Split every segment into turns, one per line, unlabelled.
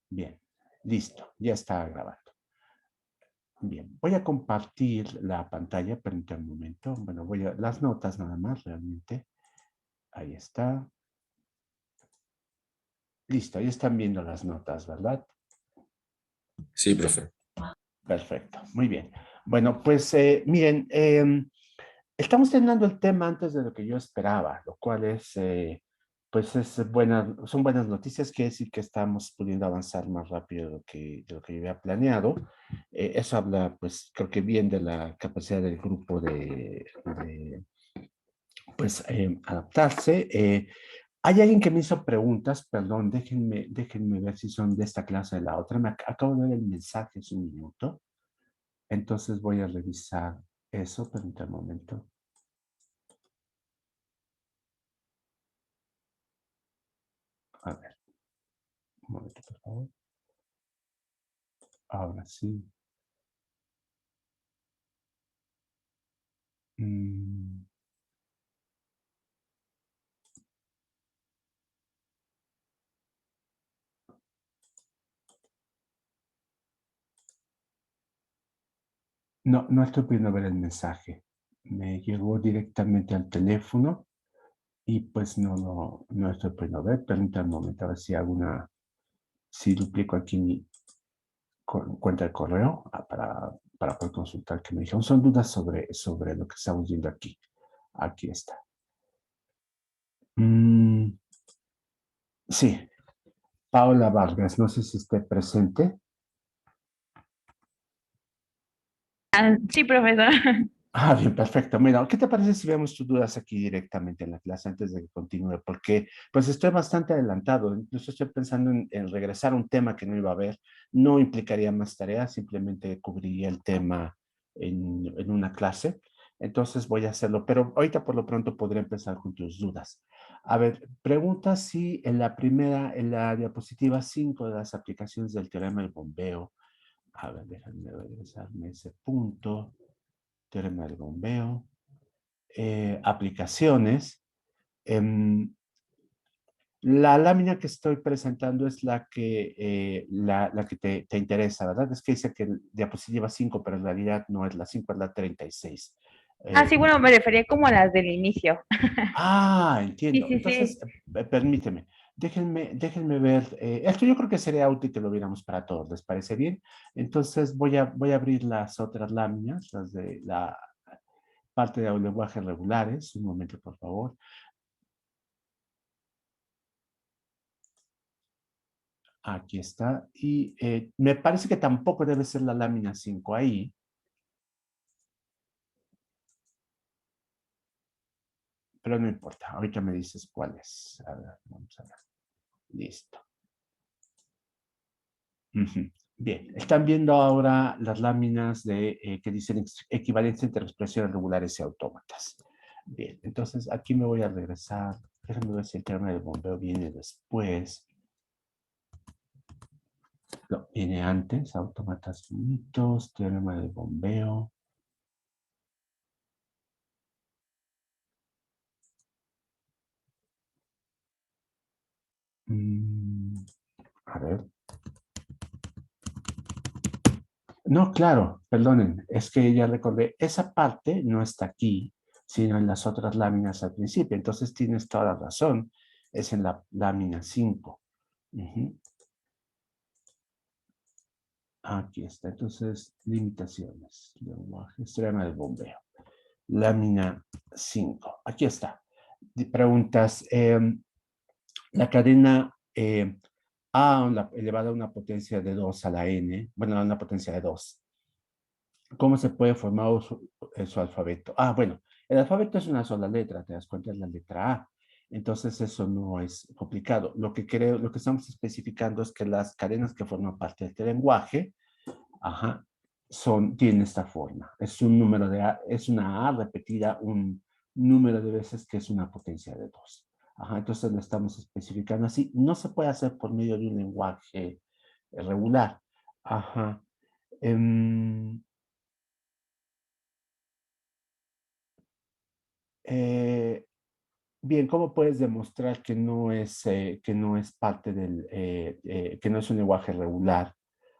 Bien, listo, ya está grabando. Bien, voy a compartir la pantalla, permítanme un momento. Bueno, voy a las notas nada más, realmente. Ahí está. Listo, ya están viendo las notas, ¿verdad?
Sí, profe.
Perfecto, muy bien. Bueno, pues miren, estamos terminando el tema antes de lo que yo esperaba, lo cual es, pues son buenas noticias, quiere decir que estamos pudiendo avanzar más rápido de lo que yo había planeado. Eso habla, pues, creo que bien de la capacidad del grupo pues, adaptarse. Hay alguien que me hizo preguntas, perdón, déjenme ver si son de esta clase o de la otra. Acabo de ver el mensaje hace un minuto, entonces voy a revisar eso, permítanme un momento. A ver, un momento, por favor. Ahora sí. Mm, no, no estoy pudiendo ver el mensaje. Me llegó directamente al teléfono y pues no estoy pudiendo ver. Permítanme un momento a ver si duplico aquí mi cuenta de correo para poder consultar que me dijeron. Son dudas sobre lo que estamos viendo aquí. Aquí está. Mm, sí, Paola Vargas, no sé si esté presente.
Ah, sí, profesor.
Ah, bien, perfecto. Mira, ¿qué te parece si vemos tus dudas aquí directamente en la clase antes de que continúe? Porque pues estoy bastante adelantado, incluso estoy pensando en regresar a un tema que no iba a ver. No implicaría más tareas, simplemente cubriría el tema en una clase. Entonces voy a hacerlo, pero ahorita por lo pronto podré empezar con tus dudas. A ver, pregunta si en la diapositiva 5 de las aplicaciones del teorema del bombeo, a ver, déjame regresarme a ese punto. Teorema del bombeo, aplicaciones. Em, la lámina que estoy presentando es la que te interesa, ¿verdad? Es que dice que diapositiva 5, pero en realidad no es la 5, es la 36.
Ah,
Eh,
sí, bueno, me refería como a las del inicio.
Entiendo.
Sí,
Entonces,
sí.
permíteme. Déjenme ver. Esto yo creo que sería útil que lo viéramos para todos. ¿Les parece bien? Entonces, voy a abrir las otras láminas, las de la parte de lenguajes regulares. Un momento, por favor. Aquí está. Y me parece que tampoco debe ser la lámina 5 ahí, pero no importa. Ahorita me dices cuál es. A ver, vamos a ver. Listo. Ujú. Bien, están viendo ahora las láminas que dicen equivalencia entre expresiones regulares y autómatas. Bien, entonces aquí me voy a regresar. Déjame ver si el tema del bombeo viene después. No, viene antes. Autómatas finitos, teorema del bombeo. Mm, a ver. No, claro, perdonen, es que ya recordé, esa parte no está aquí, sino en las otras láminas al principio. Entonces tienes toda la razón, es en la lámina 5. Ujú. Aquí está, entonces, limitaciones, lenguaje, teorema del bombeo. Lámina 5, aquí está. Preguntas, la cadena elevada a una potencia de 2 a la n, bueno, a una potencia de 2. ¿Cómo se puede formar su alfabeto? Bueno, el alfabeto es una sola letra, te das cuenta, es la letra A. Entonces eso no es complicado. Lo que estamos especificando es que las cadenas que forman parte de este lenguaje, ajá, tienen esta forma. Es un número de A, es una A repetida un número de veces que es una potencia de 2. Ajá, entonces lo estamos especificando así. No se puede hacer por medio de un lenguaje regular. Ajá. Em, Eh, Bien, ¿cómo puedes demostrar que no es parte que no es un lenguaje regular?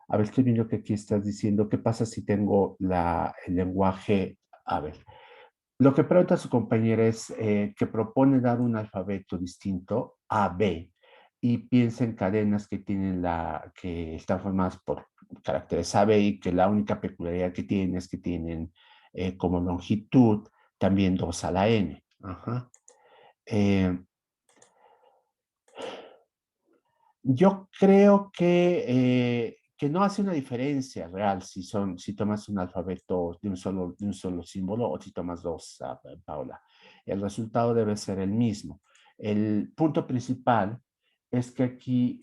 A ver, estoy viendo que aquí estás diciendo, ¿qué pasa si tengo el lenguaje? A ver, lo que pregunta su compañera es que propone dar un alfabeto distinto a B y piensa en cadenas que que están formadas por caracteres A, B y que la única peculiaridad que tienen es que tienen como longitud también 2 a la N. Ajá. Eh, yo creo que no hace una diferencia real si tomas un alfabeto de un solo símbolo o si tomas dos, Paula. El resultado debe ser el mismo. El punto principal es que aquí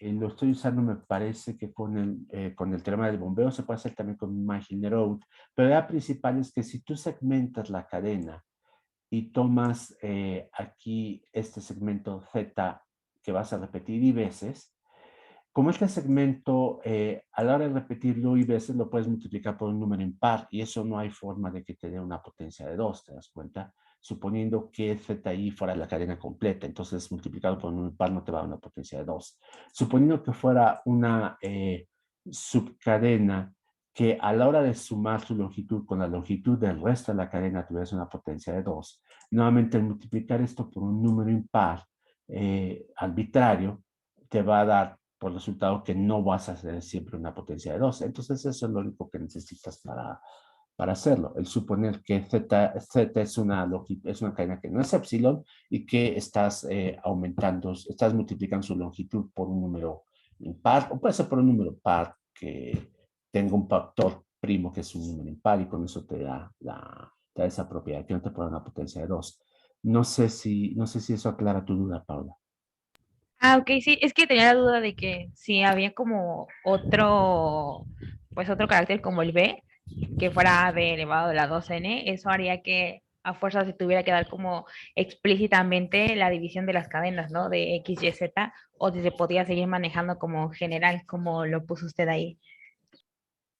lo estoy usando, me parece que con el tema del bombeo se puede hacer también con Imagine Road, pero la principal es que si tú segmentas la cadena y tomas aquí este segmento Z que vas a repetir y veces, como este segmento, a la hora de repetirlo y veces, lo puedes multiplicar por un número impar y eso no hay forma de que te dé una potencia de 2, ¿te das cuenta? Suponiendo que ZI fuera la cadena completa, entonces multiplicado por un número impar no te va a dar una potencia de 2. Suponiendo que fuera una subcadena que a la hora de sumar su longitud con la longitud del resto de la cadena tuviese una potencia de 2, nuevamente al multiplicar esto por un número impar arbitrario, te va a dar por resultado que no vas a hacer siempre una potencia de 2. Entonces eso es lo único que necesitas para hacerlo. El suponer que Z es una cadena que no es epsilon y que estás aumentando, estás multiplicando su longitud por un número impar, o puede ser por un número par que tenga un factor primo que es un número impar y con eso te da esa propiedad que no te puede dar una potencia de 2. No sé si eso aclara tu duda, Paula.
Ah, ok, sí, es que tenía la duda de que si había como otro, pues otro carácter como el B, que fuera B elevado a la 2n, eso haría que a fuerza se tuviera que dar como explícitamente la división de las cadenas, ¿no? De X, Y, Z, o si se podía seguir manejando como general, como lo puso usted ahí.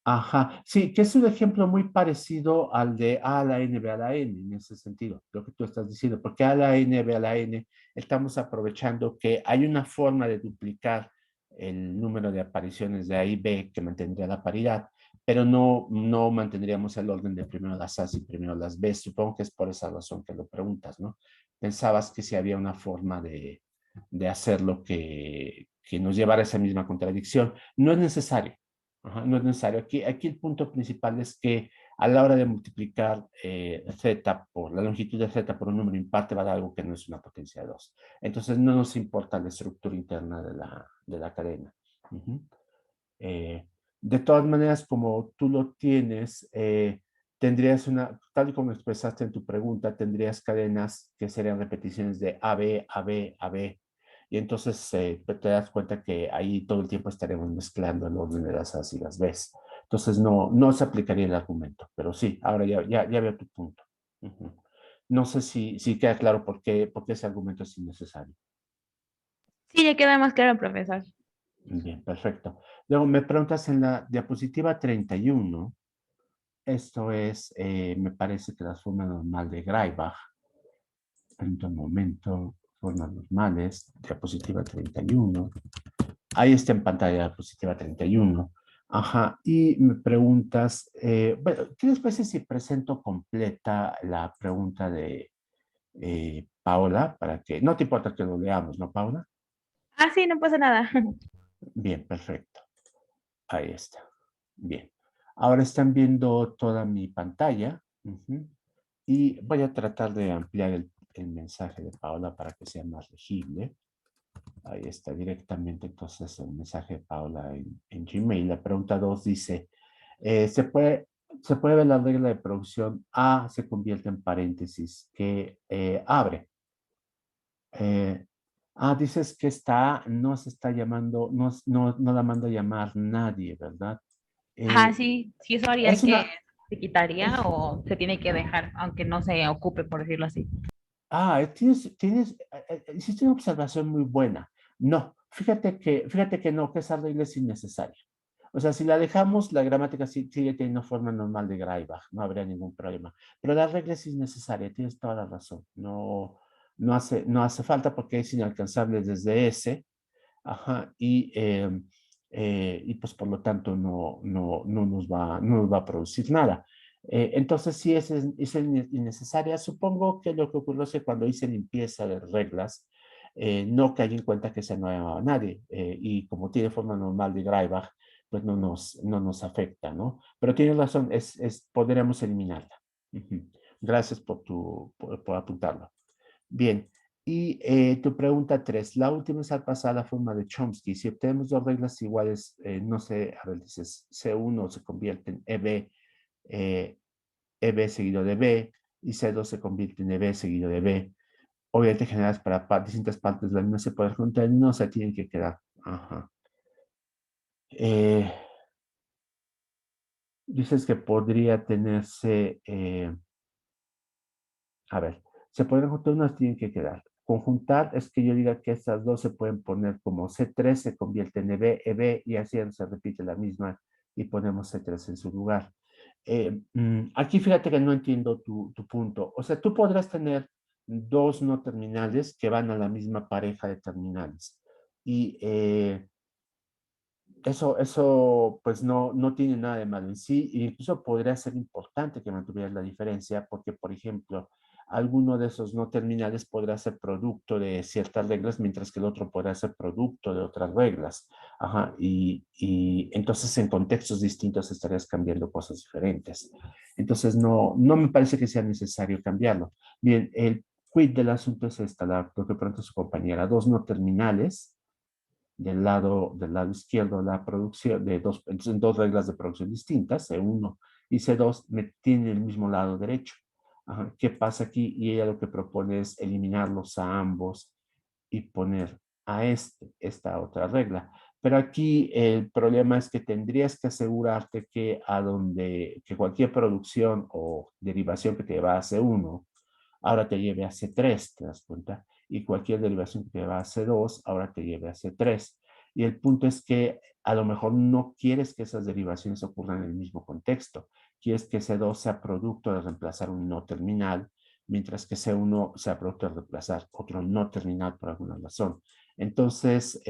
Ajá, sí, que es un ejemplo muy parecido al de A a la N, B a la N, en ese sentido, lo que tú estás diciendo, porque A a la N, B a la N, estamos aprovechando que hay una forma de duplicar el número de apariciones de A y B que mantendría la paridad, pero no mantendríamos el orden de primero las A y primero las B. Supongo que es por esa razón que lo preguntas, ¿no? Pensabas que si había una forma de hacerlo que nos llevara a esa misma contradicción. No es necesario. Ajá, no es necesario. Aquí el punto principal es que a la hora de multiplicar z por la longitud de z por un número impar te va a dar algo que no es una potencia de 2. Entonces no nos importa la estructura interna de la cadena. Uh-huh. De todas maneras, como tú lo tienes, tendrías tal y como expresaste en tu pregunta, tendrías cadenas que serían repeticiones de AB, AB, AB. Y entonces te das cuenta que ahí todo el tiempo estaremos mezclando el orden de las A's y las B's. Entonces no se aplicaría el argumento, pero sí, ahora ya veo tu punto. Uh-huh. No sé si queda claro por qué ese argumento es innecesario.
Sí, ya queda más claro, profesor.
Bien, perfecto. Luego me preguntas en la diapositiva 31, esto es, me parece que la forma normal de Greibach, en un momento, formas normales, diapositiva 31. Ahí está en pantalla la diapositiva 31. Ajá, y me preguntas, bueno, ¿qué les parece si presento completa la pregunta de Paola para que, no te importa que lo leamos, ¿no, Paola?
Ah, sí, no pasa nada.
Bien, perfecto. Ahí está. Bien. Ahora están viendo toda mi pantalla. Ujú. Y voy a tratar de ampliar el mensaje de Paola para que sea más legible. Ahí está directamente entonces el mensaje de Paola en Gmail. La pregunta 2 dice, eh, ¿se puede, ¿se puede ver la regla de producción A se convierte en paréntesis que abre? Eh, dices que no se está llamando, no la manda a llamar nadie, ¿verdad?
Ajá,
Eh,
sí, sí, eso haría
es
que
una,
se quitaría
es,
o se tiene que dejar, aunque no se ocupe, por decirlo así.
hiciste una observación muy buena. No, fíjate que no, que esa regla es innecesaria. O sea, si la dejamos, la gramática sigue teniendo forma normal de Greibach, no habría ningún problema. Pero la regla es innecesaria, tienes toda la razón. No, no hace falta porque es inalcanzable desde S. Ajá, y pues por lo tanto no nos va a producir nada. Entonces, si es innecesaria, supongo que lo que ocurrió es que cuando hice limpieza de reglas, no caí en cuenta que se no llamaba a nadie, y como tiene forma normal de Greibach, pues no nos afecta, ¿no? Pero tienes razón, podríamos eliminarla. Ujú. Gracias por apuntarlo. Bien, y tu pregunta 3, la última es al pasar a la forma de Chomsky. Si obtenemos dos reglas iguales, no sé, a ver, dices C1 se convierte en eh, EB seguido de B, y C2 se convierte en EB seguido de B. Obviamente generadas para distintas partes de la misma se pueden juntar, no se tienen que quedar. Ajá. Dices que podría tenerse, a ver, se pueden juntar, unas tienen que quedar. Conjuntar es que yo diga que estas dos se pueden poner como C3 se convierte en EB, y así se repite la misma y ponemos C3 en su lugar. Aquí fíjate que no entiendo tu punto. O sea, tú podrás tener dos no terminales que van a la misma pareja de terminales. Y eso pues no tiene nada de malo en sí, e incluso podría ser importante que mantuvieras la diferencia, porque, por ejemplo, alguno de esos no terminales podrá ser producto de ciertas reglas, mientras que el otro podrá ser producto de otras reglas. Ajá, y entonces en contextos distintos estarías cambiando cosas diferentes. Entonces no me parece que sea necesario cambiarlo. Bien, el quid del asunto es esta, lo que pronto su compañera, dos no terminales del lado izquierdo la producción de dos reglas de producción distintas, C1 y C2, tienen el mismo lado derecho. Ajá. ¿Qué pasa aquí? Y ella lo que propone es eliminarlos a ambos y poner a esta otra regla. Pero aquí el problema es que tendrías que asegurarte que cualquier producción o derivación que te va a C1 ahora te lleve a C3, ¿te das cuenta? Y cualquier derivación que te va a C2, ahora te lleve a C3. Y el punto es que a lo mejor no quieres que esas derivaciones ocurran en el mismo contexto. Quieres que C2 sea producto de reemplazar un no terminal, mientras que C1 sea producto de reemplazar otro no terminal por alguna razón. Entonces,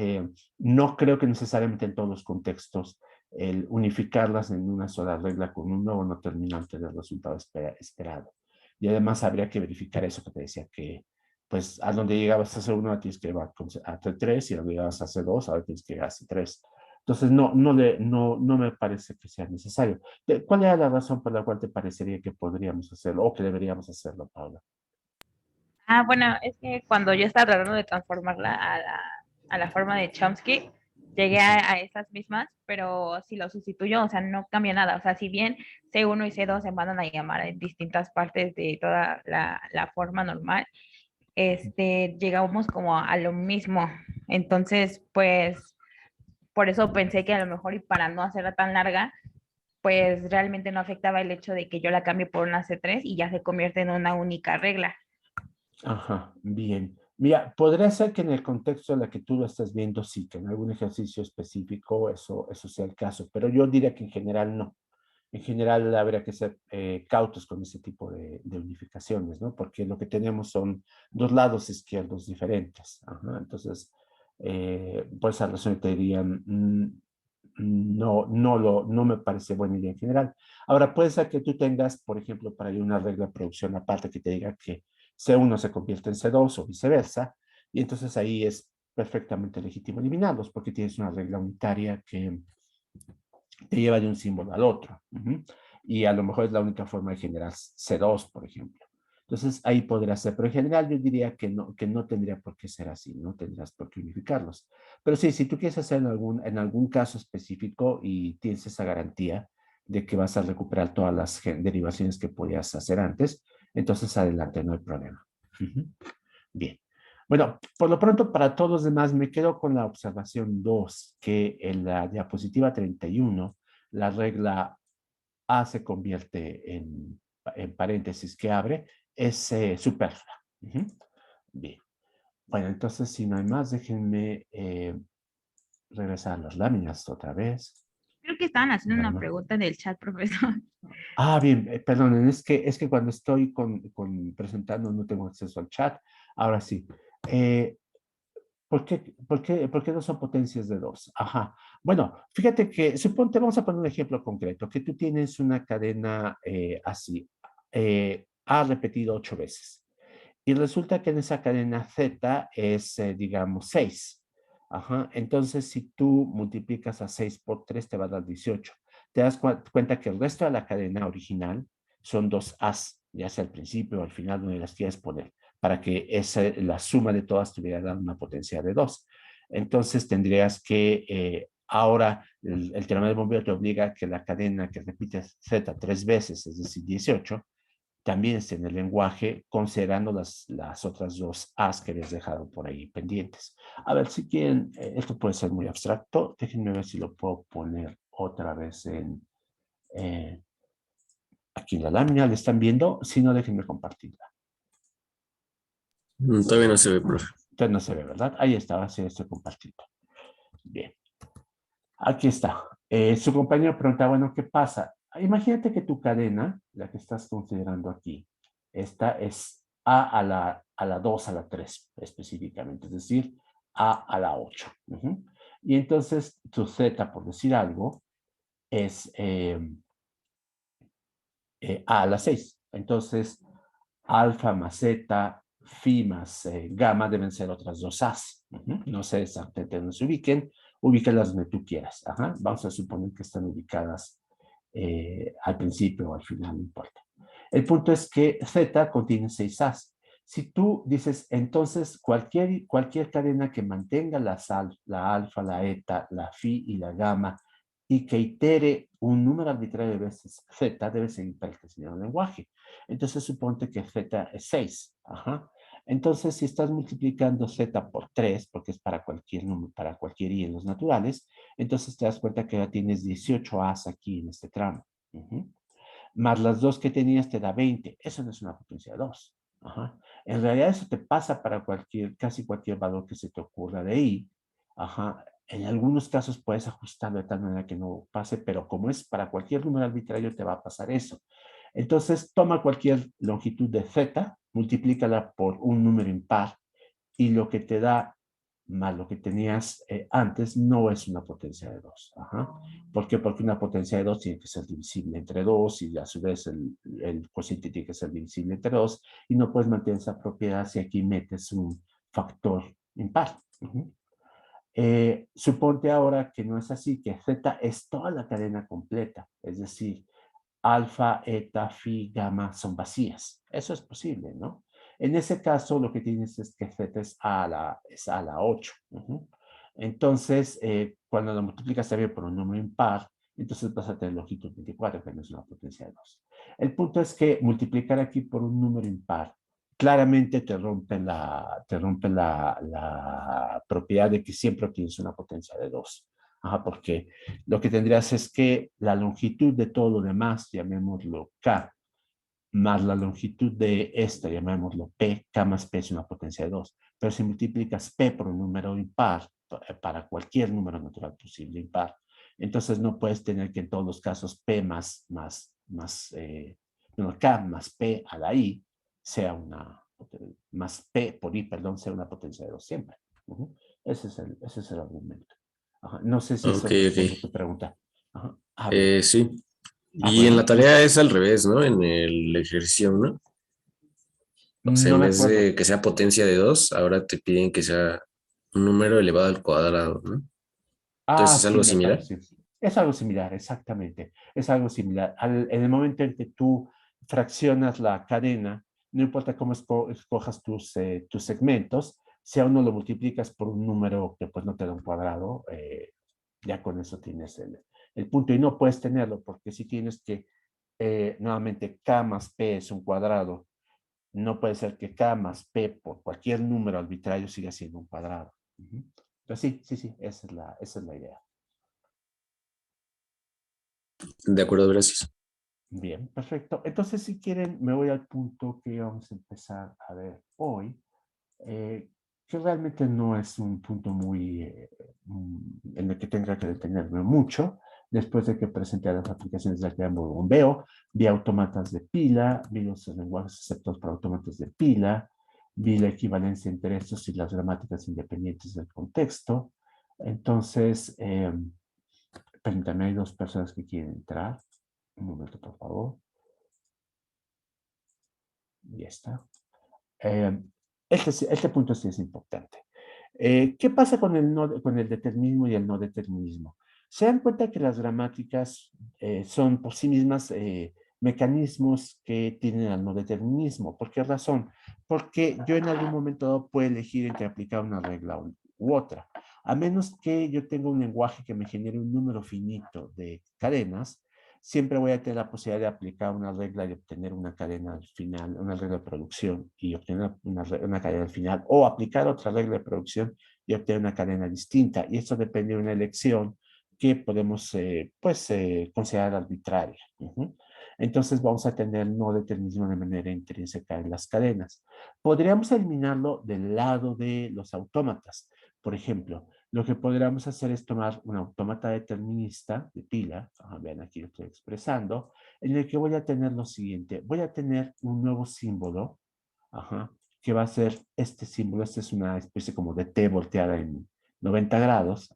no creo que necesariamente en todos los contextos el unificarlas en una sola regla con un nuevo no terminal te dé el resultado esperado. Y además habría que verificar eso que te decía, que pues a donde llegabas a C1 tienes que llevar a C3, y a donde llegabas a C2 ahora tienes que llegar a C3. Entonces no me parece que sea necesario. ¿Cuál era la razón por la cual te parecería que podríamos hacerlo o que deberíamos hacerlo, Paula?
Ah, bueno, es que cuando yo estaba tratando de transformarla a la forma de Chomsky, llegué a esas mismas, pero si lo sustituyo, o sea, no cambia nada. O sea, si bien C1 y C2 se mandan a llamar en distintas partes de toda la forma normal, llegamos como a lo mismo. Entonces, pues, por eso pensé que a lo mejor y para no hacerla tan larga, pues realmente no afectaba el hecho de que yo la cambie por una C3 y ya se convierte en una única regla.
Ajá, bien. Mira, podría ser que en el contexto en el que tú lo estás viendo, sí, que en algún ejercicio específico eso sea el caso, pero yo diría que en general no. En general habría que ser cautos con ese tipo de unificaciones, ¿no? Porque lo que tenemos son dos lados izquierdos diferentes. Ajá. Entonces, por esa razón te diría, no me parece buena idea en general. Ahora, puede ser que tú tengas, por ejemplo, para ir una regla de producción aparte que te diga que C1 se convierte en C2 o viceversa, y entonces ahí es perfectamente legítimo eliminarlos porque tienes una regla unitaria que te lleva de un símbolo al otro. Y a lo mejor es la única forma de generar C2, por ejemplo. Entonces ahí podría ser, pero en general yo diría que no tendría por qué ser así, no tendrás por qué unificarlos. Pero sí, si tú quieres hacer en algún caso específico y tienes esa garantía de que vas a recuperar todas las derivaciones que podías hacer antes, entonces adelante, no hay problema. Bien. Bueno, por lo pronto, para todos los demás, me quedo con la observación 2, que en la diapositiva 31, la regla A se convierte en paréntesis que abre, es superflua. Bien. Bueno, entonces, si no hay más, déjenme regresar a las láminas otra vez.
Creo que estaban haciendo una
Calma.
pregunta en el chat, profesor.
Ah, bien, perdonen, es que cuando estoy presentando no tengo acceso al chat. Ahora sí. ¿Por qué no son potencias de 2? Ajá. Bueno, fíjate que, suponte, vamos a poner un ejemplo concreto, que tú tienes una cadena así, A repetido 8 veces. Y resulta que en esa cadena Z es, digamos, 6. Ajá. Entonces, si tú multiplicas a 6 por 3, te va a dar 18. Te das cuenta que el resto de la cadena original son dos As, ya sea al principio o al final, donde las quieras poner, para que la suma de todas tuviera dado una potencia de 2. Entonces, tendrías que, ahora, el teorema del bombeo te obliga a que la cadena que repite Z 3 veces, es decir, 18, también está en el lenguaje, considerando las otras dos As que habías dejado por ahí pendientes. A ver, si quieren, esto puede ser muy abstracto, déjenme ver si lo puedo poner otra vez eh, aquí en la lámina, ¿le están viendo? Si no, déjenme compartirla.
Todavía no se ve, profe.
Entonces no se ve, ¿verdad? Ahí está, así estoy compartiendo. Bien, aquí está. Su compañero pregunta, bueno, ¿qué pasa? Imagínate que tu cadena, la que estás considerando aquí, esta es a la 2 a la 3 específicamente, es decir, a la 8. Y entonces tu Z, por decir algo, es a la 6. Entonces, alfa más zeta, phi más gamma deben ser otras dos A's. No sé exactamente dónde se ubiquen, ubícalas donde tú quieras. Ajá. Vamos a suponer que están ubicadas al principio o al final, no importa. El punto es que Z contiene 6 A's. Si tú dices, entonces, cualquier cadena que mantenga la alfa, la eta, la phi y la gamma y que itere un número arbitrario de veces Z, debe seguir para el crecimiento del lenguaje. Entonces, suponte que Z es 6. Ajá. Entonces, si estás multiplicando Z por 3, porque es para cualquier número, para cualquier i en los naturales, entonces te das cuenta que ya tienes 18 A's aquí en este tramo. Más las dos que tenías te da 20. Eso no es una potencia de 2. Ajá. En realidad eso te pasa para casi cualquier valor que se te ocurra de i. Ajá. En algunos casos puedes ajustarlo de tal manera que no pase, pero como es para cualquier número arbitrario te va a pasar eso. Entonces toma cualquier longitud de z, multiplícala por un número impar y lo que te da más lo que tenías antes no es una potencia de 2. Ajá. ¿Por qué? Porque una potencia de 2 tiene que ser divisible entre 2 y a su vez el cociente tiene que ser divisible entre 2 y no puedes mantener esa propiedad si aquí metes un factor impar. Suponte ahora que no es así, que Z es toda la cadena completa, es decir, alfa, eta, phi, gamma son vacías. Eso es posible, ¿no? En ese caso, lo que tienes es que Z es a la 8. Entonces, cuando lo multiplicas también por un número impar, entonces vas a tener longitud 24, que no es una potencia de 2. El punto es que multiplicar aquí por un número impar claramente te rompe la propiedad de que siempre tienes una potencia de 2. Ajá, porque lo que tendrías es que la longitud de todo lo demás, llamémoslo K, más la longitud de esta, llamémoslo P, K más P es una potencia de 2. Pero si multiplicas P por un número impar, para cualquier número natural posible impar, entonces no puedes tener que en todos los casos P bueno, K más P a la I sea más P por I, perdón, sea una potencia de 2 siempre. Ese es el argumento. Ajá. No sé si
Ok,
eso responde a
ok.
tu pregunta. Ajá. Ah, bien.
Sí. Y en la
Bueno,
tarea es al revés, ¿no? En el ejercicio, ¿no? O sea,
no
en
me
vez
acuerdo.
de que sea potencia de 2, ahora te piden que sea un número elevado al cuadrado, ¿no?
Ah,
Entonces es
sí,
algo
me acuerdo,
similar.
sí. Es algo similar, exactamente. Es algo similar. En el momento en que tú fraccionas la cadena, no importa cómo escojas tus segmentos, si a uno lo multiplicas por un número que pues no te da un cuadrado, ya con eso tienes el punto. Y no puedes tenerlo porque si tienes que, nuevamente, K más P es un cuadrado, no puede ser que K más P por cualquier número arbitrario siga siendo un cuadrado. Pero sí, sí, sí, esa es la idea.
De acuerdo, gracias.
Bien, perfecto. Entonces, si quieren, me voy al punto que vamos a empezar a ver hoy, eh, que realmente no es un punto en el que tenga que detenerme mucho, después de que presenté las aplicaciones de la bombeo, vi autómatas de pila, vi los lenguajes aceptados para autómatas de pila, vi la equivalencia entre estos y las gramáticas independientes del contexto. Entonces, permítanme, hay dos personas que quieren entrar. Un momento, por favor. Ya está. Este punto sí es importante. ¿Qué pasa con con el determinismo y el no determinismo? Se dan cuenta que las gramáticas son por sí mismas mecanismos que tienen al no determinismo. ¿Por qué razón? Porque yo en algún momento dado puedo elegir entre aplicar una regla u otra. A menos que yo tenga un lenguaje que me genere un número finito de cadenas, siempre voy a tener la posibilidad de aplicar una regla y obtener una cadena al final, una regla de producción y obtener una cadena al final, o aplicar otra regla de producción y obtener una cadena distinta. Y esto depende de una elección que podemos considerar arbitraria. Entonces vamos a tener no determinismo de manera intrínseca en las cadenas. Podríamos eliminarlo del lado de los autómatas. Por ejemplo, lo que podríamos hacer es tomar un autómata determinista de pila, vean aquí lo estoy expresando, en el que voy a tener lo siguiente, voy a tener un nuevo símbolo, que va a ser este símbolo, esta es una especie como de T volteada en 90 grados,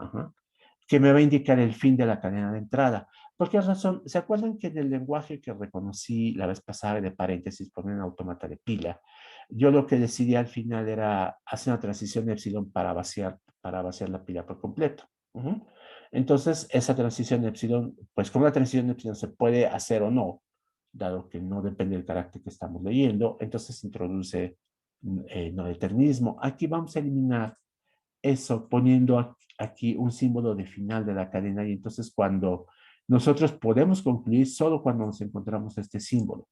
que me va a indicar el fin de la cadena de entrada. ¿Por qué razón? ¿Se acuerdan que en el lenguaje que reconocí la vez pasada de paréntesis, poner un autómata de pila, yo lo que decidí al final era hacer una transición de epsilon para vaciar la pila por completo? Entonces, esa transición de epsilon, pues como la transición de epsilon se puede hacer o no, dado que no depende del carácter que estamos leyendo, entonces introduce no determinismo. Aquí vamos a eliminar eso poniendo aquí un símbolo de final de la cadena y entonces cuando nosotros podemos concluir solo cuando nos encontramos este símbolo.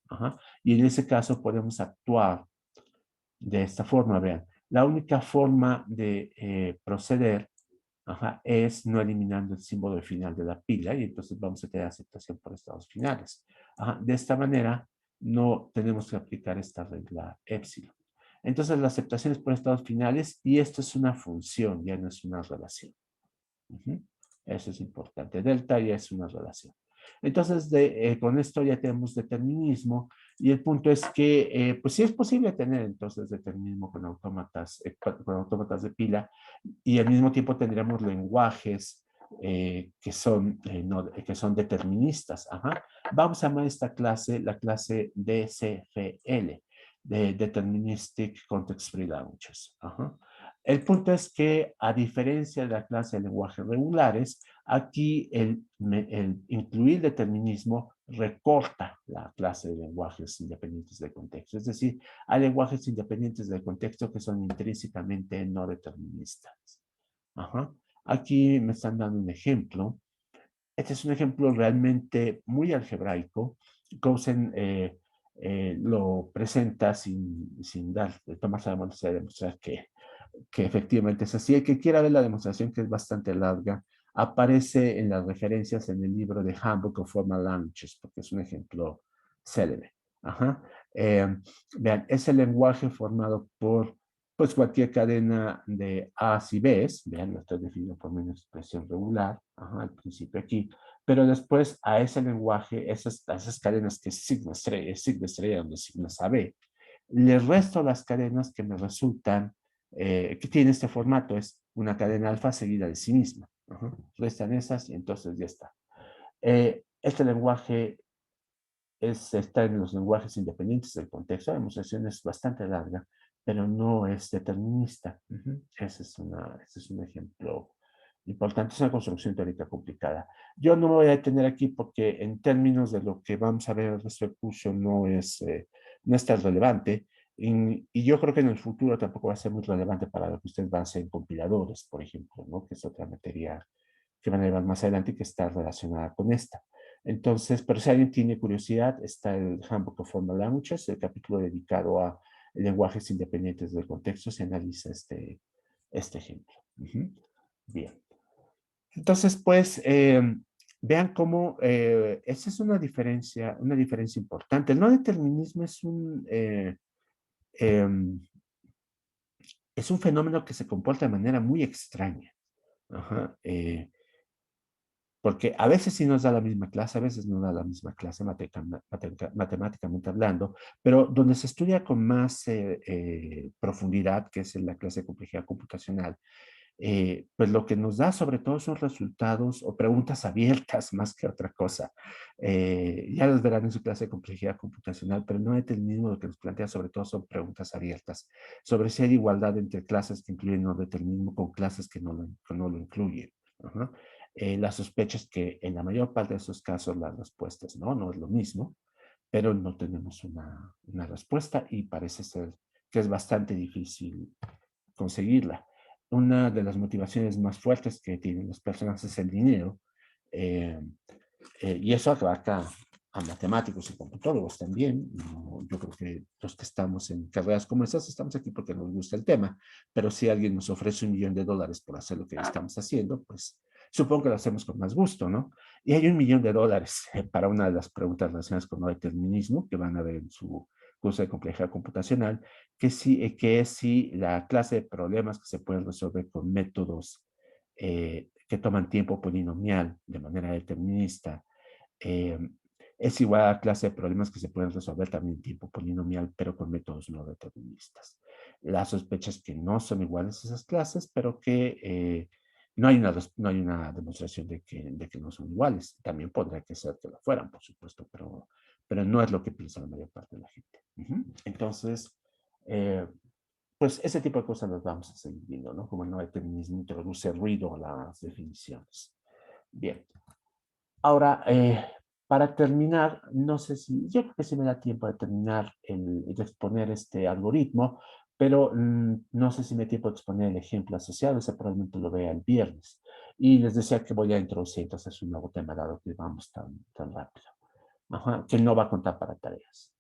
Y en ese caso podemos actuar de esta forma, vean. La única forma de proceder es no eliminando el símbolo de final de la pila y entonces vamos a tener aceptación por estados finales. De esta manera no tenemos que aplicar esta regla epsilon. Entonces la aceptación es por estados finales y esto es una función, ya no es una relación. Eso es importante. Delta ya es una relación. Entonces, con esto ya tenemos determinismo y el punto es que, pues sí es posible tener entonces determinismo con autómatas de pila y al mismo tiempo tendríamos lenguajes que son deterministas. Vamos a llamar esta clase la clase DCFL, de Deterministic Context Free Languages. El punto es que, a diferencia de la clase de lenguajes regulares, aquí el incluir determinismo recorta la clase de lenguajes independientes de contexto. Es decir, hay lenguajes independientes del contexto que son intrínsecamente no deterministas. Aquí me están dando un ejemplo. Este es un ejemplo realmente muy algebraico. Cousin lo presenta sin tomarse la molestia de demostrar que efectivamente es así. El que quiera ver la demostración, que es bastante larga, aparece en las referencias en el libro de Handbook of Formal Languages, porque es un ejemplo célebre. Vean, es el lenguaje formado por pues, cualquier cadena de A's y B's. Vean, lo estoy definiendo por una expresión regular, al principio aquí, pero después a ese lenguaje, esas cadenas que es signo estrella donde signo es AB, le resto las cadenas que me resultan que tiene este formato, es una cadena alfa seguida de sí misma. Restan esas y entonces ya está. Este lenguaje está en los lenguajes independientes del contexto. La demostración es bastante larga, pero no es determinista. Ese es un ejemplo importante. Es una construcción teórica complicada. Yo no me voy a detener aquí porque en términos de lo que vamos a ver el resto del curso no es tan relevante. Y yo creo que en el futuro tampoco va a ser muy relevante para lo que ustedes van a hacer en compiladores, por ejemplo, ¿no? Que es otra materia que van a llevar más adelante y que está relacionada con esta. Entonces, pero si alguien tiene curiosidad, está el Handbook of Formal Languages, el capítulo dedicado a lenguajes independientes del contexto, se analiza este ejemplo. Bien. Entonces, pues, vean cómo esa es una diferencia importante. El no determinismo es un fenómeno que se comporta de manera muy extraña. porque a veces sí nos da la misma clase, a veces no da la misma clase matemáticamente hablando, pero donde se estudia con más profundidad, que es en la clase de complejidad computacional, pues lo que nos da sobre todo son resultados o preguntas abiertas más que otra cosa. Ya los verán en su clase de complejidad computacional, pero no determinismo lo que nos plantea sobre todo son preguntas abiertas sobre si hay igualdad entre clases que incluyen no determinismo con clases que no lo incluyen. Ajá. La sospecha es que en la mayor parte de esos casos las respuestas no es lo mismo, pero no tenemos una respuesta y parece ser que es bastante difícil conseguirla. Una de las motivaciones más fuertes que tienen las personas es el dinero, eh, y eso abarca a matemáticos y computólogos también. No, yo creo que los que estamos en carreras como esas estamos aquí porque nos gusta el tema, pero si alguien nos ofrece $1.000.000 por hacer lo que estamos haciendo, pues supongo que lo hacemos con más gusto, ¿no? Y hay $1.000.000 para una de las preguntas relacionadas con no determinismo que van a ver en su curso de complejidad computacional, que es si la clase de problemas que se pueden resolver con métodos que toman tiempo polinomial de manera determinista eh, es igual a la clase de problemas que se pueden resolver también en tiempo polinomial, pero con métodos no deterministas. La sospecha es que no son iguales esas clases, pero que no hay una demostración de que no son iguales. También podría que ser que lo fueran, por supuesto, pero no es lo que piensa la mayor parte de la gente. Entonces, eh, pues ese tipo de cosas las vamos a seguir viendo, ¿no? Como el no determinismo introduce ruido a las definiciones. Bien. Ahora, para terminar, no sé si, yo creo que sí me da tiempo de terminar de exponer este algoritmo, pero no sé si me da tiempo de exponer el ejemplo asociado, ese probablemente lo vea el viernes. Y les decía que voy a introducir entonces un nuevo tema, dado que vamos tan rápido. Ajá, que no va a contar para tareas.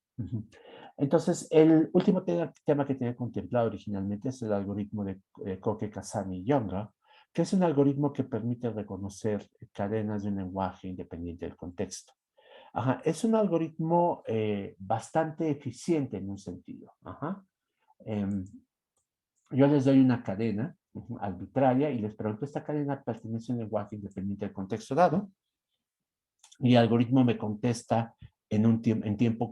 Entonces, el último tema que tenía contemplado originalmente es el algoritmo de Koke, Kasami y Younger, que es un algoritmo que permite reconocer cadenas de un lenguaje independiente del contexto. Ajá, es un algoritmo bastante eficiente en un sentido. Ajá. Em, yo les doy una cadena arbitraria y les pregunto, ¿esta cadena pertenece a un lenguaje independiente del contexto dado? Y el algoritmo me contesta en tiempo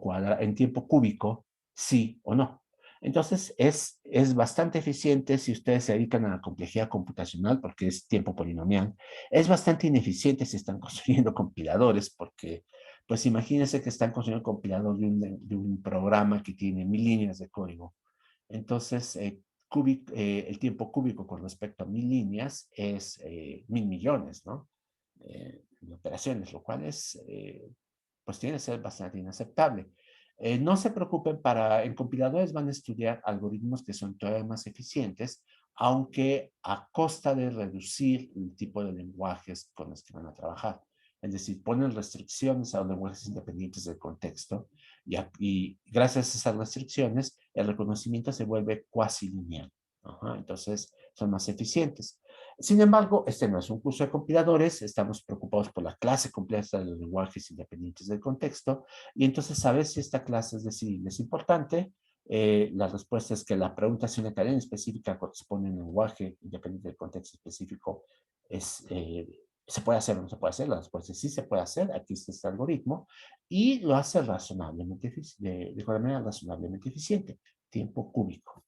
cúbico, sí o no. Entonces, es bastante eficiente si ustedes se dedican a la complejidad computacional, porque es tiempo polinomial. Es bastante ineficiente si están construyendo compiladores, porque, pues imagínense que están construyendo compiladores de un programa que tiene 1.000 líneas de código. Entonces, el tiempo cúbico con respecto a 1.000 líneas es 1.000 millones, ¿no? De operaciones, lo cual es, pues tiene que ser bastante inaceptable. No se preocupen, en compiladores van a estudiar algoritmos que son todavía más eficientes, aunque a costa de reducir el tipo de lenguajes con los que van a trabajar. Es decir, ponen restricciones a los lenguajes independientes del contexto y gracias a esas restricciones el reconocimiento se vuelve cuasi lineal. Entonces son más eficientes. Sin embargo, este no es un curso de compiladores, estamos preocupados por la clase completa de los lenguajes independientes del contexto, y entonces saber si esta clase es decidible es importante. La respuesta es que la pregunta si una cadena específica corresponde a un lenguaje independiente del contexto específico ¿se puede hacer o no se puede hacer? La respuesta es sí se puede hacer, aquí está este algoritmo, y lo hace razonablemente, de manera razonablemente eficiente, tiempo cúbico.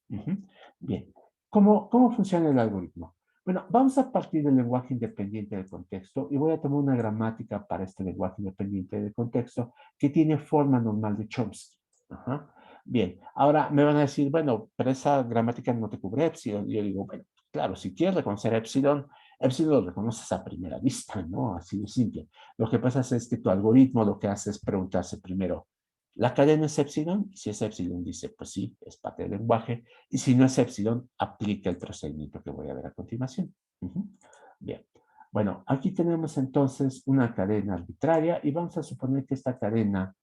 Bien, ¿cómo funciona el algoritmo? Bueno, vamos a partir del lenguaje independiente del contexto y voy a tomar una gramática para este lenguaje independiente del contexto que tiene forma normal de Chomsky. Ajá. Bien, ahora me van a decir, bueno, pero esa gramática no te cubre epsilon. Y yo digo, bueno, claro, si quieres reconocer epsilon, epsilon lo reconoces a primera vista, ¿no? Así de simple. Lo que pasa es que tu algoritmo lo que hace es preguntarse primero, ¿la cadena es epsilon? Y si es epsilon, dice, pues sí, es parte del lenguaje. Y si no es epsilon, aplica el procedimiento que voy a ver a continuación. Bien. Bueno, aquí tenemos entonces una cadena arbitraria y vamos a suponer que esta cadena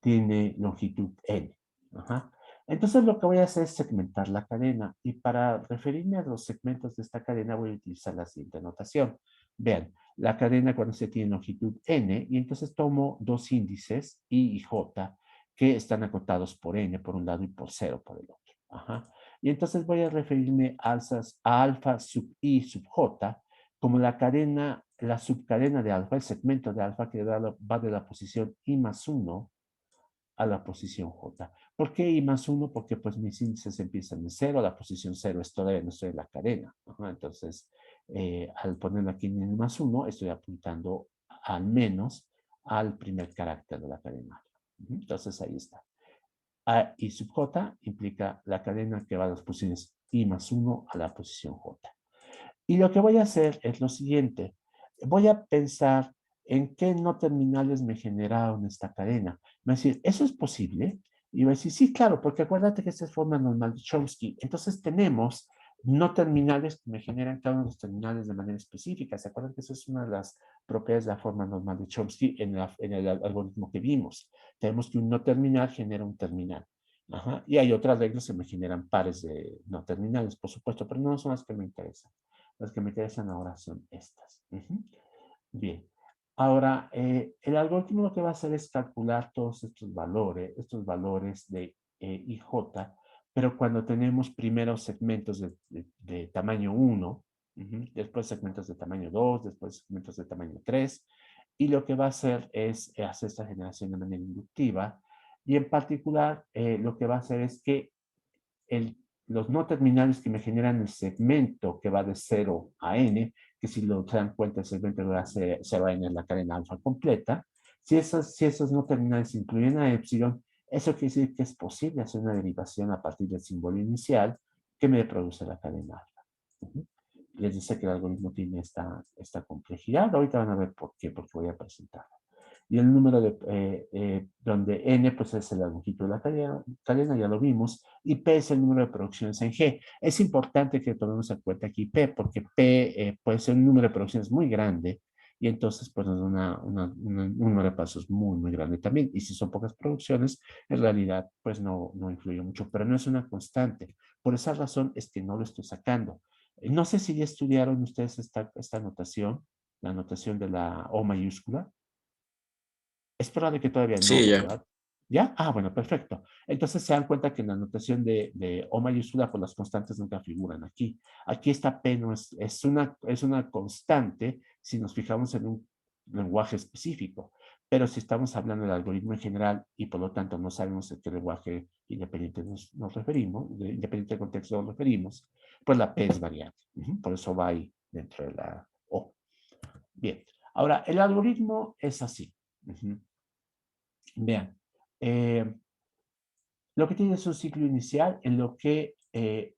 tiene longitud n. Ajá. Entonces lo que voy a hacer es segmentar la cadena y para referirme a los segmentos de esta cadena voy a utilizar la siguiente notación. Vean, la cadena cuando se tiene longitud n y entonces tomo dos índices i y j que están acotados por n por un lado y por 0 por el otro. Ajá. Y entonces voy a referirme a alfa sub i sub j como la cadena la subcadena de alfa, el segmento de alfa que va de la posición I más 1 a la posición J. ¿Por qué I más 1? Porque pues mis índices empiezan en 0, la posición 0 es todavía no estoy en la cadena. Ajá, entonces, al ponerlo aquí en I más 1, estoy apuntando al menos al primer carácter de la cadena. Entonces, ahí está. A y sub J implica la cadena que va a las posiciones I más 1 a la posición J. Y lo que voy a hacer es lo siguiente. Voy a pensar en qué no terminales me generaron esta cadena. Me va a decir, ¿eso es posible? Y va a decir, sí, claro, porque acuérdate que esta es forma normal de Chomsky. Entonces tenemos no terminales que me generan cada uno de los terminales de manera específica. ¿Se acuerdan que eso es una de las propiedades de la forma normal de Chomsky en el algoritmo que vimos? Tenemos que un no terminal genera un terminal. Ajá. Y hay otras reglas que me generan pares de no terminales, por supuesto, pero no son las que me interesan. Las que me interesan ahora son estas. Bien. Ahora, el algoritmo lo que va a hacer es calcular todos estos valores de I, J, pero cuando tenemos primero segmentos de tamaño 1, después segmentos de tamaño 2, después segmentos de tamaño 3, y lo que va a hacer es hacer esta generación de manera inductiva, y en particular lo que va a hacer es que los no terminales que me generan el segmento que va de 0 a n, que si lo se dan cuenta el segmento que va de 0 a n es la cadena alfa completa, si esos no terminales incluyen a epsilon, eso quiere decir que es posible hacer una derivación a partir del símbolo inicial que me produce la cadena alfa. Les dice que el algoritmo tiene esta complejidad. Ahorita van a ver por qué, porque voy a presentarlo. Y el número donde n pues es la longitud de la cadena, ya lo vimos, y p es el número de producciones en G. Es importante que tomemos en cuenta aquí p, porque p puede ser un número de producciones muy grande, y entonces pues nos da un número de pasos muy, muy grande también. Y si son pocas producciones, en realidad pues no influye mucho, pero no es una constante. Por esa razón es que no lo estoy sacando. No sé si ya estudiaron ustedes esta notación, la notación de la O mayúscula. Es probable que todavía no,
Sí, ya.
¿verdad? ¿Ya? Ah, bueno, perfecto. Entonces se dan cuenta que en la notación de O mayúscula, pues las constantes nunca figuran aquí. Aquí esta P no es una constante si nos fijamos en un lenguaje específico. Pero si estamos hablando del algoritmo en general y por lo tanto no sabemos a qué lenguaje independiente nos referimos, independiente del contexto nos referimos, pues la P es variable. Por eso va ahí dentro de la O. Bien. Ahora, el algoritmo es así. Vean, lo que tiene es un ciclo inicial en lo que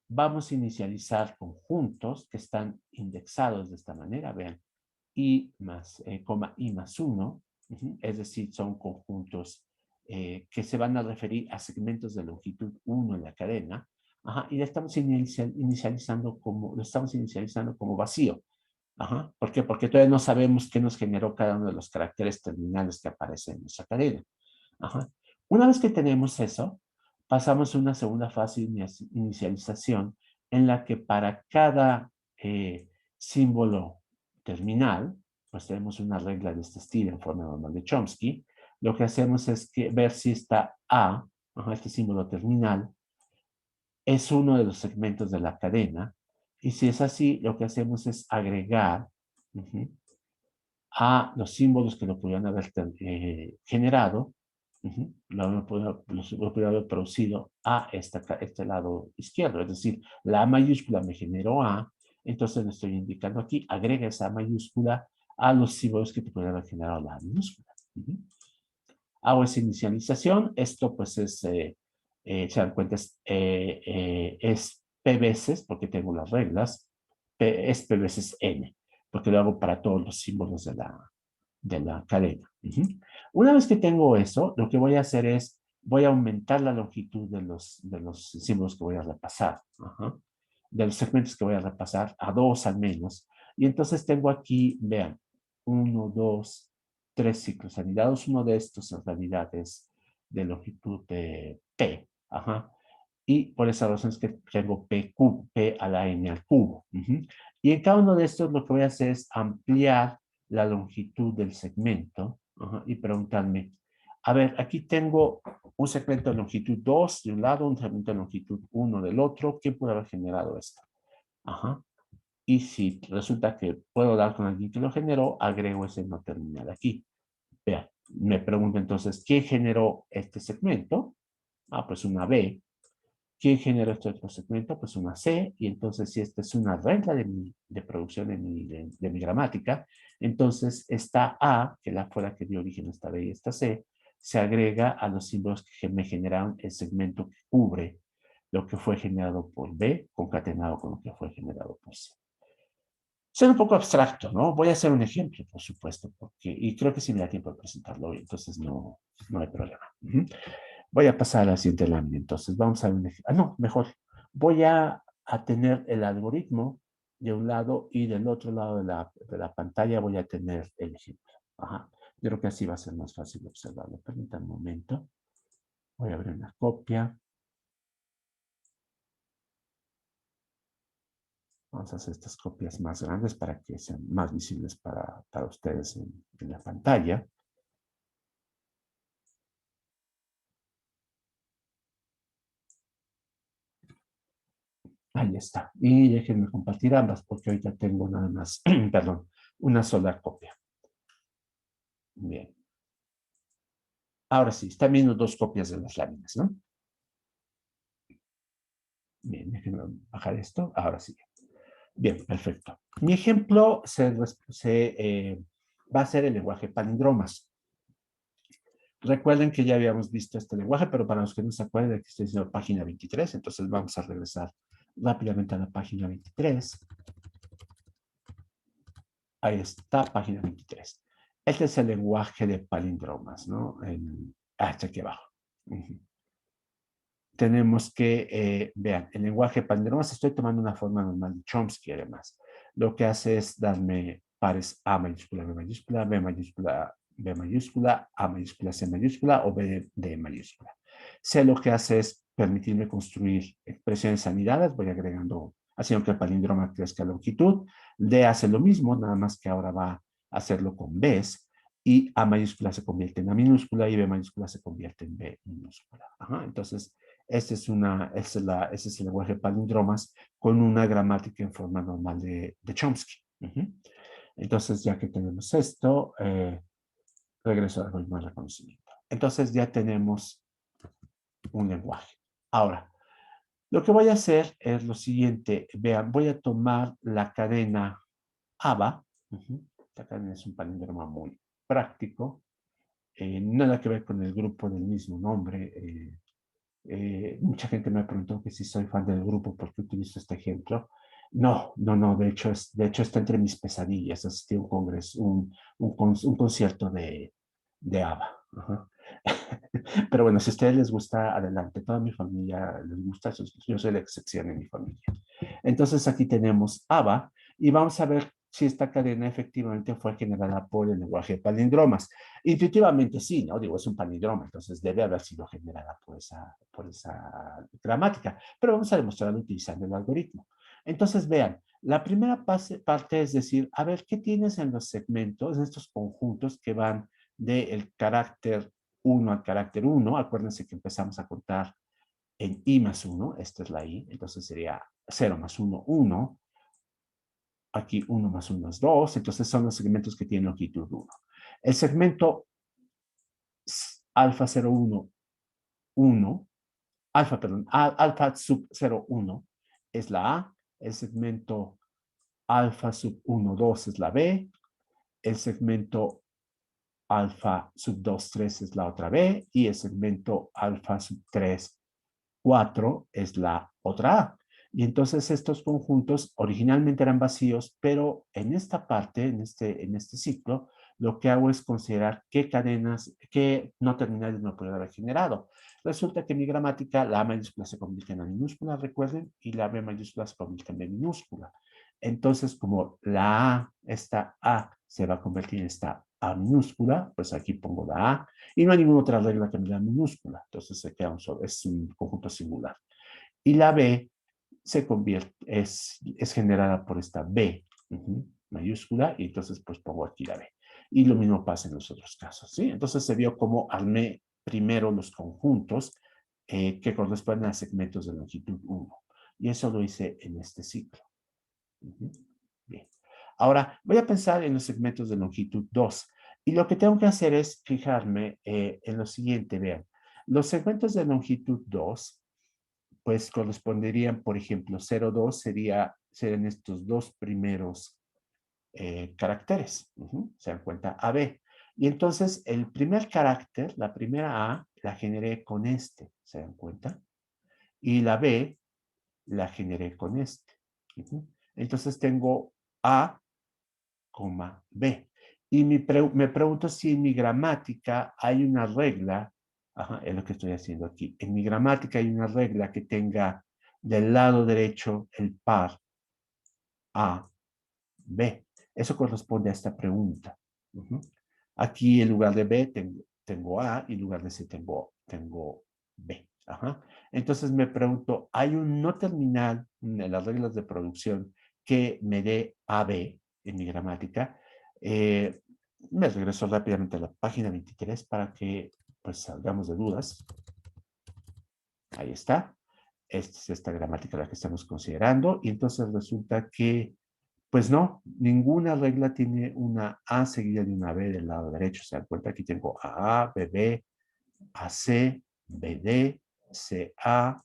vamos a inicializar conjuntos que están indexados de esta manera. Vean, I más, I más 1, es decir, son conjuntos que se van a referir a segmentos de longitud 1 en la cadena, y lo estamos inicializando como vacío. ¿Por qué? Porque todavía no sabemos qué nos generó cada uno de los caracteres terminales que aparecen en nuestra cadena. Una vez que tenemos eso, pasamos a una segunda fase de inicialización en la que para cada símbolo terminal, pues tenemos una regla de este estilo en forma normal de Chomsky. Lo que hacemos es ver si esta A, este símbolo terminal, es uno de los segmentos de la cadena. Y si es así, lo que hacemos es agregar a los símbolos que lo pudieran haber generado, lo pudieron haber producido a este lado izquierdo. Es decir, la A mayúscula me generó A, entonces le estoy indicando aquí, agrega esa A mayúscula a los símbolos que te pudieran haber generado la A minúscula. Hago esa inicialización, esto pues es, se dan cuenta, es P veces, porque tengo las reglas, es P veces N, porque lo hago para todos los símbolos de la cadena. Una vez que tengo eso, lo que voy a hacer es, voy a aumentar la longitud de los símbolos que voy a repasar, de los segmentos que voy a repasar, a 2 al menos. Y entonces tengo aquí, vean, 1, 2, 3 ciclos anidados. Uno de estos en realidad es de longitud de P. Y por esa razón es que tengo P cubo, P a la N al cubo. Y en cada uno de estos lo que voy a hacer es ampliar la longitud del segmento y preguntarme, a ver, aquí tengo un segmento de longitud 2 de un lado, un segmento de longitud 1 del otro. ¿Qué puede haber generado esto? Y si resulta que puedo dar con alguien que lo generó, agrego ese no terminal aquí. Vean, me pregunto entonces, ¿quién generó este segmento? Ah, pues una B. ¿Quién generó este otro segmento? Pues una C. Y entonces, si esta es una regla de producción de mi gramática, entonces esta A, que la fuera que dio origen a esta B y esta C, se agrega a los símbolos que me generaron el segmento que cubre lo que fue generado por B, concatenado con lo que fue generado por C. Suena un poco abstracto, ¿no? Voy a hacer un ejemplo, por supuesto, y creo que sí me da tiempo de presentarlo hoy, entonces no hay problema. Voy a pasar a la siguiente lámina, entonces vamos a ver un ejemplo. Ah, no, mejor. Voy a tener el algoritmo de un lado y del otro lado de la pantalla voy a tener el ejemplo. Ajá. Yo creo que así va a ser más fácil observarlo. Permítanme un momento. Voy a abrir una copia. Vamos a hacer estas copias más grandes para que sean más visibles para ustedes en la pantalla. Ahí está. Y déjenme compartir ambas porque ahorita tengo nada más, perdón, una sola copia. Bien. Ahora sí, están viendo dos copias de las láminas, ¿no? Bien, déjenme bajar esto. Ahora sí. Bien, perfecto. Mi ejemplo va a ser el lenguaje palindromas. Recuerden que ya habíamos visto este lenguaje, pero para los que no se acuerdan, aquí estoy diciendo página 23, entonces vamos a regresar rápidamente a la página 23. Ahí está, página 23. Este es el lenguaje de palindromas, ¿no? Hasta aquí abajo. Tenemos que, vean, el lenguaje de palindromas, estoy tomando una forma normal de Chomsky además. Lo que hace es darme pares A mayúscula, B mayúscula, B mayúscula, B mayúscula, A mayúscula, C mayúscula o B, D mayúscula. C lo que hace es permitirme construir expresiones anidadas, voy agregando, haciendo que el palíndroma crezca a longitud. D hace lo mismo, nada más que ahora va a hacerlo con Bs, y A mayúscula se convierte en A minúscula y B mayúscula se convierte en B minúscula. Ajá, entonces, ese es el lenguaje de palindromas con una gramática en forma normal de Chomsky. Entonces, ya que tenemos esto, regreso al algoritmo de reconocimiento. Entonces, ya tenemos un lenguaje. Ahora, lo que voy a hacer es lo siguiente. Vean, voy a tomar la cadena ABA. Esta cadena es un palíndromo muy práctico. Nada que ver con el grupo del mismo nombre. Mucha gente me ha preguntado que si soy fan del grupo, ¿por qué utilizo este ejemplo? No, de hecho está entre mis pesadillas. Asistí a un congreso, un concierto de ABBA. Ajá. Pero bueno, si a ustedes les gusta, adelante. Toda mi familia les gusta, yo soy la excepción en mi familia. Entonces aquí tenemos ABBA y vamos a ver si esta cadena efectivamente fue generada por el lenguaje de palindromas. Intuitivamente sí, ¿no? Digo, es un palindroma, entonces debe haber sido generada por esa gramática, pero vamos a demostrarlo utilizando el algoritmo. Entonces, vean, la primera parte es decir, a ver, ¿qué tienes en los segmentos, en estos conjuntos que van del carácter 1 al carácter 1? Acuérdense que empezamos a contar en I más 1, esta es la I, entonces sería 0 más 1, 1. Aquí 1 más 1 es 2, entonces son los segmentos que tienen longitud 1. El segmento alfa 01, 1, alfa sub 01 es la A, el segmento alfa sub 1, 2 es la B, el segmento alfa sub 2, 3 es la otra B, y el segmento alfa sub 3, 4 es la otra A. Y entonces estos conjuntos originalmente eran vacíos, pero en esta parte, en este ciclo, lo que hago es considerar qué cadenas, qué no terminales me puede haber generado. Resulta que en mi gramática la A mayúscula se convierte en A minúscula, recuerden, y la B mayúscula se convierte en B minúscula. Entonces, como esta A se va a convertir en esta A minúscula, pues aquí pongo la A, y no hay ninguna otra regla que me da minúscula, entonces se queda es un conjunto singular. Y la B se convierte, es generada por esta B mayúscula, y entonces pues pongo aquí la B. Y lo mismo pasa en los otros casos, ¿sí? Entonces se vio cómo armé primero los conjuntos que corresponden a segmentos de longitud 1. Y eso lo hice en este ciclo. Ahora, voy a pensar en los segmentos de longitud 2. Y lo que tengo que hacer es fijarme en lo siguiente, vean. Los segmentos de longitud 2, pues corresponderían, por ejemplo, 0,2 serían estos dos primeros caracteres. Se dan cuenta, AB. Y entonces el primer carácter, la primera A, la generé con este, ¿se dan cuenta? Y la B la generé con este. Entonces tengo A, B. Y me pregunto si en mi gramática hay una regla, es lo que estoy haciendo aquí. En mi gramática hay una regla que tenga del lado derecho el par A, B. Eso corresponde a esta pregunta. Aquí en lugar de B tengo A y en lugar de C tengo B. Entonces me pregunto, ¿hay un no terminal en las reglas de producción que me dé AB en mi gramática? Me regreso rápidamente a la página 23 para que pues salgamos de dudas. Ahí está. Esta es esta gramática la que estamos considerando. Y entonces resulta que pues no, ninguna regla tiene una A seguida de una B del lado derecho. Se dan cuenta, aquí tengo AA, BB, AC, BD, CA,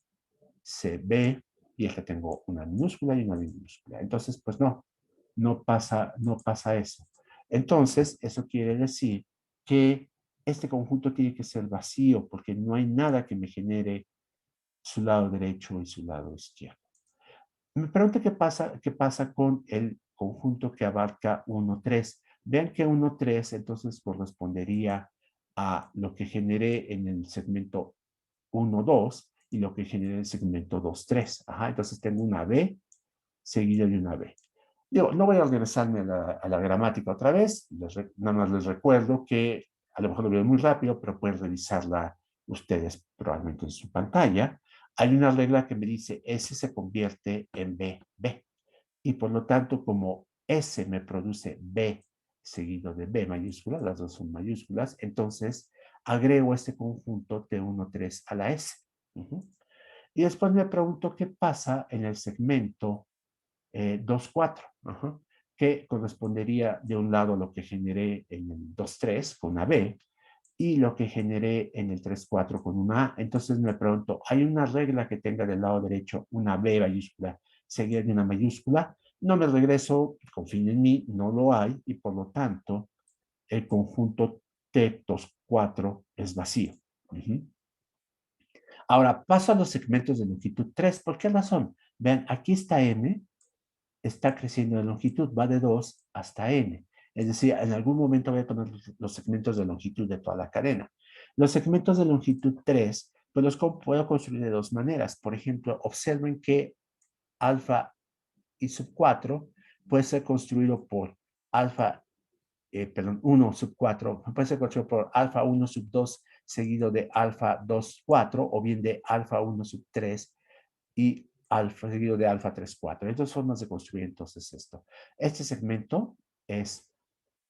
CB, y acá tengo una minúscula y una minúscula. Entonces, pues no pasa eso. Entonces, eso quiere decir que este conjunto tiene que ser vacío, porque no hay nada que me genere su lado derecho y su lado izquierdo. Me pregunto qué pasa con el conjunto que abarca 1, 3. Vean que 1, 3 entonces correspondería a lo que generé en el segmento 1, 2 y lo que generé en el segmento 2, 3. Entonces tengo una B seguida de una B. Digo, no voy a regresarme a la gramática otra vez, nada más les recuerdo que a lo mejor lo veo muy rápido, pero pueden revisarla ustedes probablemente en su pantalla. Hay una regla que me dice S se convierte en B, B. Y por lo tanto, como S me produce B seguido de B mayúscula, las dos son mayúsculas, entonces agrego este conjunto T1, 3 a la S. Y después me pregunto qué pasa en el segmento 2, 4, que correspondería de un lado a lo que generé en el 2, 3 con una B y lo que generé en el 3, 4 con una A. Entonces me pregunto, ¿hay una regla que tenga del lado derecho una B mayúscula seguida de una mayúscula? No me regreso, confíen en mí, no lo hay y por lo tanto el conjunto T2, 4 es vacío. Ahora paso a los segmentos de longitud 3. ¿Por qué razón? Vean, aquí está M, está creciendo de longitud, va de 2 hasta n. Es decir, en algún momento voy a tomar los segmentos de longitud de toda la cadena. Los segmentos de longitud 3, pues los puedo construir de dos maneras. Por ejemplo, observen que alfa y sub 4 puede ser construido por alfa, 1 sub 4, puede ser construido por alfa 1 sub 2 seguido de alfa 2, 4, o bien de alfa 1 sub 3 y alfa seguido de alfa 3, 4. Hay dos formas de construir entonces esto. Este segmento es,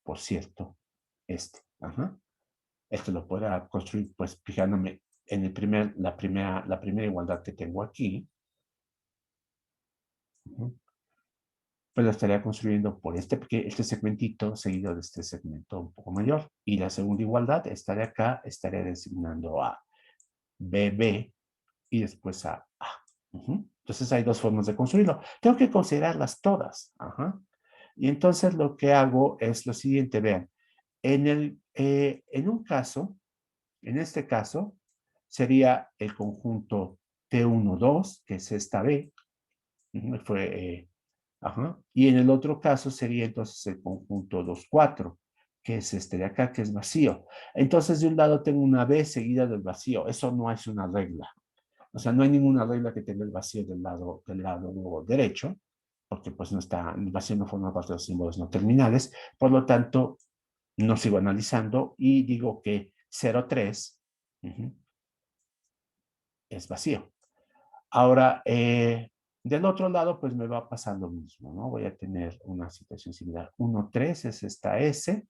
por cierto, este. Esto lo puedo construir pues fijándome en la primera igualdad que tengo aquí. Pues lo estaría construyendo por este segmentito seguido de este segmento un poco mayor. Y la segunda igualdad estaría acá, estaría designando a BB y después a A. Entonces hay dos formas de construirlo. Tengo que considerarlas todas. Y entonces lo que hago es lo siguiente, vean. En un caso, en este caso, sería el conjunto T1, 2, que es esta B. Y en el otro caso sería entonces el conjunto 2, 4, que es este de acá, que es vacío. Entonces de un lado tengo una B seguida del vacío. Eso no es una regla. O sea, no hay ninguna regla que tenga el vacío del lado derecho, porque pues no está, el vacío no forma parte de los símbolos no terminales. Por lo tanto, no sigo analizando y digo que 0,3 es vacío. Ahora, del otro lado, pues me va a pasar lo mismo, ¿no? Voy a tener una situación similar. 1,3 es esta S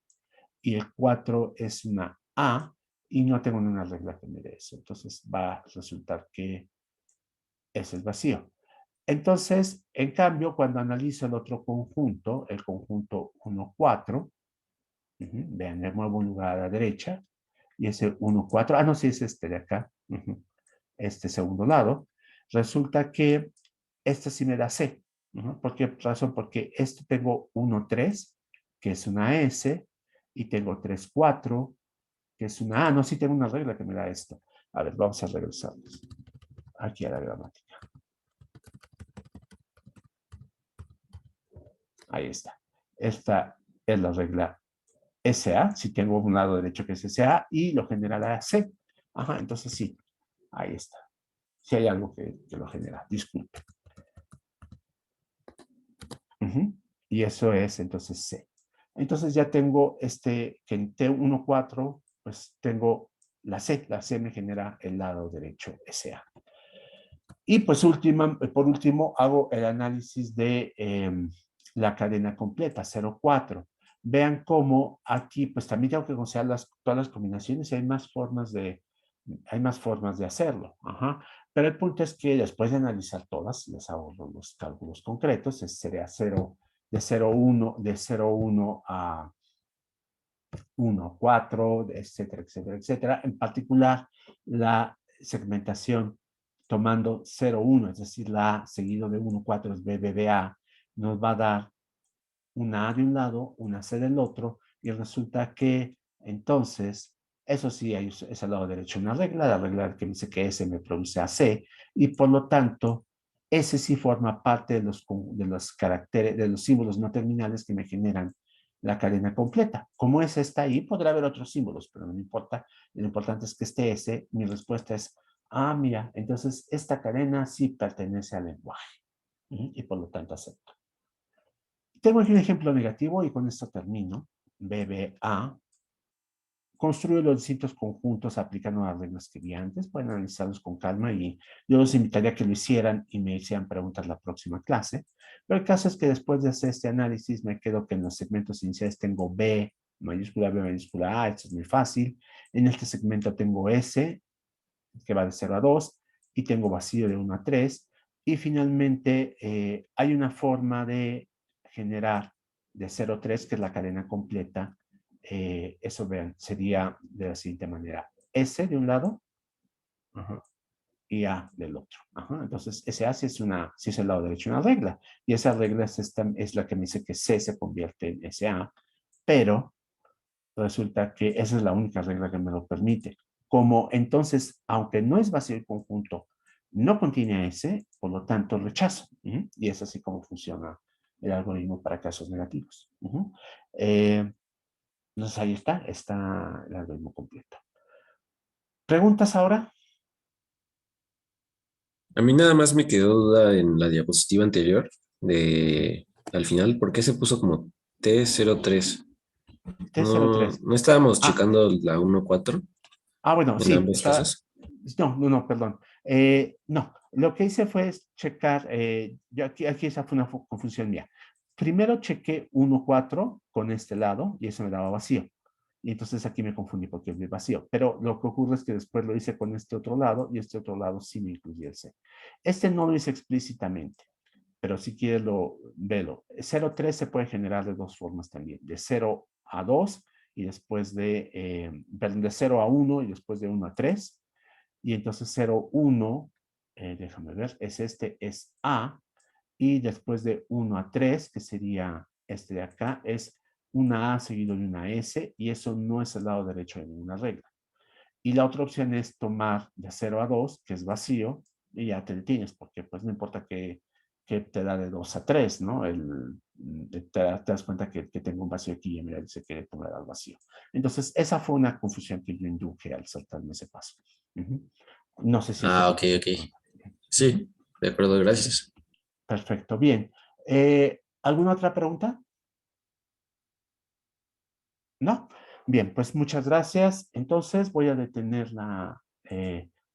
y el 4 es una A y no tengo ninguna regla que me dé eso. Entonces va a resultar que ese es vacío. Entonces, en cambio, cuando analizo el otro conjunto, el conjunto 1, 4, vean, le muevo un lugar a la derecha, y ese 1, 4, no, sí es este de acá, este segundo lado, resulta que este sí me da C. ¿Por qué razón? Porque este tengo 1, 3, que es una S, y tengo 3, 4, que es una A. No, sí tengo una regla que me da esto. A ver, vamos a regresar aquí a la gramática. Ahí está. Esta es la regla SA, si tengo un lado derecho que es SA, y lo generará C. Ajá, entonces sí, ahí está. Si hay algo que lo genera, disculpe. Y eso es entonces C. Entonces ya tengo que en T1, 4, pues tengo la C me genera el lado derecho SA. Y pues por último hago el análisis de la cadena completa, 0, 4. Vean cómo aquí pues también tengo que considerar todas las combinaciones y hay más formas de hacerlo. Ajá. Pero el punto es que después de analizar todas, les hago los cálculos concretos, sería 0, de 0, 1 a 1, 4, etcétera, etcétera, etcétera. En particular, la segmentación tomando 0, 1, es decir, la A seguido de 1, 4 es B, B, B, A, nos va a dar una A de un lado, una C del otro, y resulta que entonces, eso sí, es al lado derecho una regla, la regla que me dice que S me produce AC, y por lo tanto, ese sí forma parte de los caracteres, de los símbolos no terminales que me generan la cadena completa. Como S está ahí, podrá haber otros símbolos, pero no me importa. Lo importante es que esté S. Mi respuesta es, mira, entonces esta cadena sí pertenece al lenguaje. Y por lo tanto acepto. Tengo aquí un ejemplo negativo y con esto termino. BBA. Construyo los distintos conjuntos aplicando las reglas que vi antes. Pueden analizarlos con calma y yo los invitaría a que lo hicieran y me hicieran preguntas la próxima clase. Pero el caso es que después de hacer este análisis me quedo que en los segmentos iniciales tengo B mayúscula, B mayúscula A. Esto es muy fácil. En este segmento tengo S, que va de 0 a 2, y tengo vacío de 1 a 3. Y finalmente hay una forma de generar de 0 a 3, que es la cadena completa. Eso, vean, sería de la siguiente manera. S de un lado y A del otro. Entonces, SA sí es el lado derecho una regla. Y esa regla es la que me dice que C se convierte en SA, pero resulta que esa es la única regla que me lo permite. Como entonces, aunque no es vacío el conjunto, no contiene S, por lo tanto rechazo. Y es así como funciona el algoritmo para casos negativos. Entonces ahí está el algoritmo completo. ¿Preguntas ahora?
A mí nada más me quedó duda en la diapositiva anterior al final, ¿por qué se puso como T03? No,
T03.
no estábamos
Ah,
checando la 1.4
bueno,
en
sí,
ambos
está.
casos.
No, perdón. No, lo que hice fue checar, yo aquí esa fue una confusión mía. Primero chequé 1, 4 con este lado y eso me daba vacío. Y entonces aquí me confundí porque es vacío. Pero lo que ocurre es que después lo hice con este otro lado y este otro lado sí me incluía el C. Este no lo hice explícitamente, pero si quieres velo. 0,3 se puede generar de dos formas también, de 0 a 2 y después perdón, de 0 a 1 y después de 1 a 3. Y entonces 0, 1, déjame ver, es A, y después de 1 a 3, que sería este de acá, es una A seguido de una S, y eso no es el lado derecho de ninguna regla. Y la otra opción es tomar de 0 a 2, que es vacío, y ya te detienes, porque pues no importa que te da de 2 a 3, ¿no? Te das cuenta que tengo un vacío aquí y me dice que tomar al vacío. Entonces, esa fue una confusión que yo induje al saltarme ese paso. No sé si eso
Ah,
te
ok,
puede
ok.
preguntar.
Sí, de acuerdo, gracias.
Perfecto, bien. ¿Alguna otra pregunta? ¿No? Bien, pues muchas gracias. Entonces voy a detener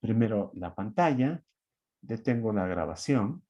primero la pantalla, detengo la grabación.